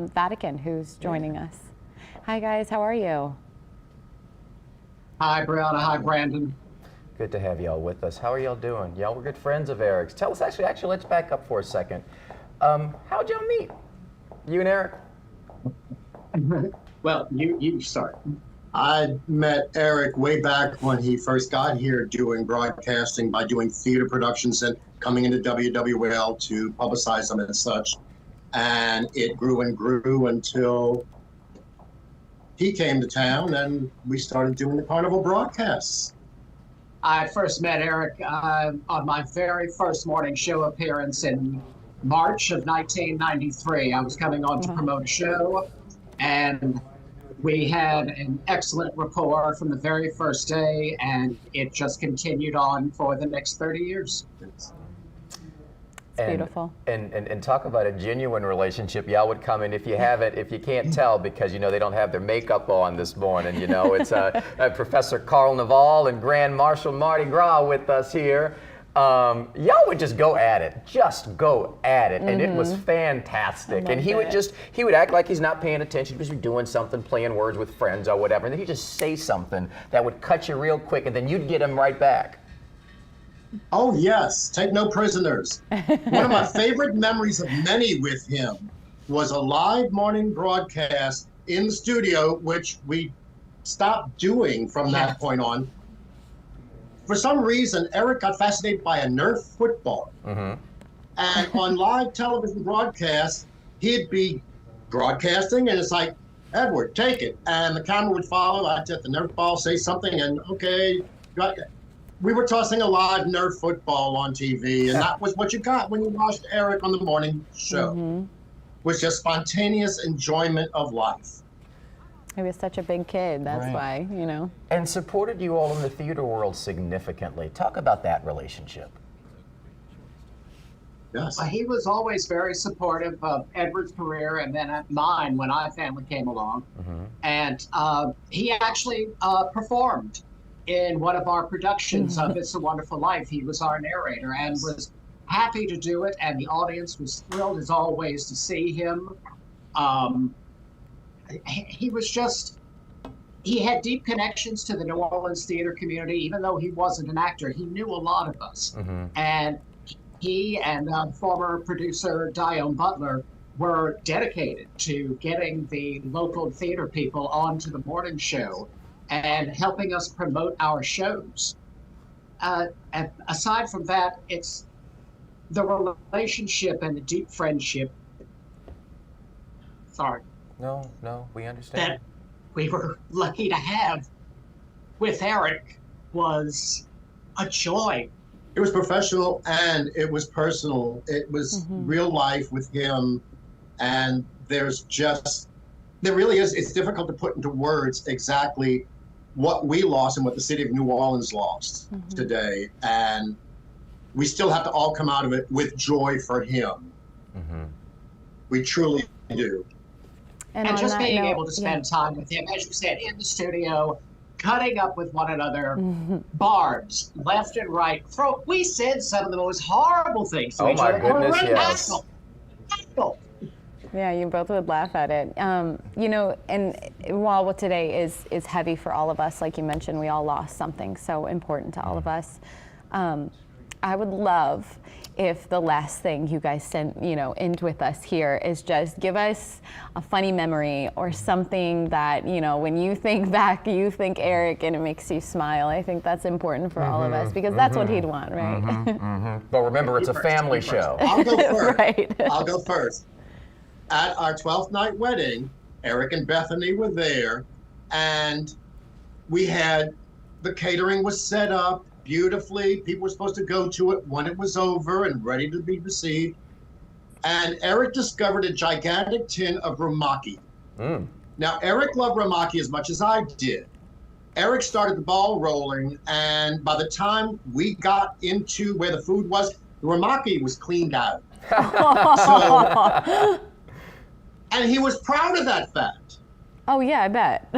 Vatican who's joining us. Hi guys, how are you? Hi, Brianna. Hi, Brandon. Good to have y'all with us. How are y'all doing? Y'all were good friends of Eric's. Tell us, actually, let's back up for a second. How'd y'all meet? You and Eric? Well, you start. I met Eric way back when he first got here doing broadcasting by doing theater productions and coming into WWL to publicize them and such. And it grew and grew until he came to town and we started doing the carnival broadcasts. I first met Eric on my very first morning show appearance in March of 1993. I was coming on to promote a show, and we had an excellent rapport from the very first day, and it just continued on for the next 30 years. It's beautiful. And talk about a genuine relationship. Y'all would come in, if you can't tell, because you know they don't have their makeup on this morning. You know, it's Professor Carl Naval and Grand Marshal Mardi Gras with us here. Y'all would just go at it, and it was fantastic. And he would act like he's not paying attention, he was doing something, playing words with friends or whatever, and then he'd just say something that would cut you real quick, and then you'd get him right back. Oh yes, take no prisoners. One of my favorite memories of many with him was a live morning broadcast in the studio, which we stopped doing from that point on. For some reason, Eric got fascinated by a Nerf football. And on live television broadcasts, he'd be broadcasting, and it's like, Edward, take it. And the camera would follow. I'd hit the Nerf ball, say something, and okay. We were tossing a live Nerf football on TV, and that was what you got when you watched Eric on the morning show. Was just spontaneous enjoyment of life. He was such a big kid, that's why, you know. And supported you all in the theater world significantly. Talk about that relationship. Yes. He was always very supportive of Edward's career and then mine when I finally came along. And he actually performed in one of our productions of It's a Wonderful Life. He was our narrator and was happy to do it, and the audience was thrilled as always to see him. He was just, he had deep connections to the New Orleans theater community. Even though he wasn't an actor, he knew a lot of us. And he and former producer Dione Butler were dedicated to getting the local theater people onto the morning show and helping us promote our shows. And aside from that, it's the relationship and the deep friendship. Sorry. No, we understand. That we were lucky to have with Eric was a joy. It was professional and it was personal. It was real life with him. And there really is, it's difficult to put into words exactly what we lost and what the city of New Orleans lost today. And we still have to all come out of it with joy for him. We truly do. And just being able to spend time with him, as you said, in the studio, cutting up with one another, barbs, left and right. We said some of the most horrible things to each other. Oh my goodness, yes. Yeah, you both would laugh at it. You know, and while today is heavy for all of us, like you mentioned, we all lost something so important to all of us. I would love if the last thing you guys end with us here is just give us a funny memory or something that, you know, when you think back, you think Eric and it makes you smile. I think that's important for all of us because that's what he'd want, right? But remember, it's a family show. I'll go first. Right. I'll go first. At our 12th night wedding, Eric and Bethany were there, and the catering was set up beautifully. People were supposed to go to it when it was over and ready to be received. And Eric discovered a gigantic tin of ramaki. Now, Eric loved ramaki as much as I did. Eric started the ball rolling, and by the time we got into where the food was, the ramaki was cleaned out. And he was proud of that fact. Oh, yeah, I bet.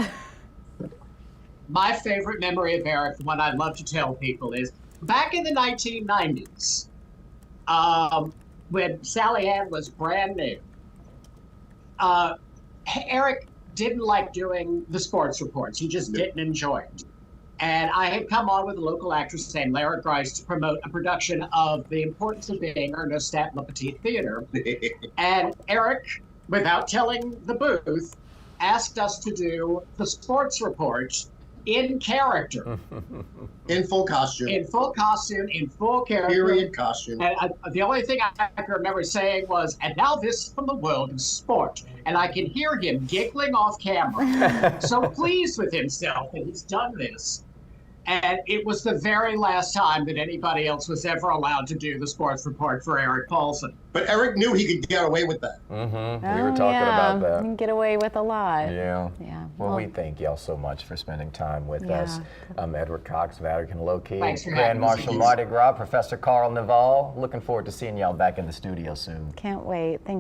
My favorite memory of Eric, the one I love to tell people, is back in the 1990s, when Sally Ann was brand new. Eric didn't like doing the sports reports. He just didn't enjoy it. And I had come on with a local actress named Lara Grice to promote a production of The Importance of Being Ernest at Le Petit Theater. And Eric, without telling the booth, asked us to do the sports report in character. In full costume. In full costume, in full character. Period costume. And the only thing I can remember saying was, and now this from the world of sport. And I can hear him giggling off camera, so pleased with himself that he's done this. And it was the very last time that anybody else was ever allowed to do the sports report for Eric Paulsen. But Eric knew he could get away with that. We were talking about that. You can get away with a lot. Yeah. Yeah. Well, we thank y'all so much for spending time with Yeah. us. Edward Cox, Vatican Lokey, Thanks for Grand having us. Marshal Mardi Gras, Professor Carl Naval. Looking forward to seeing y'all back in the studio soon. Can't wait. Thanks.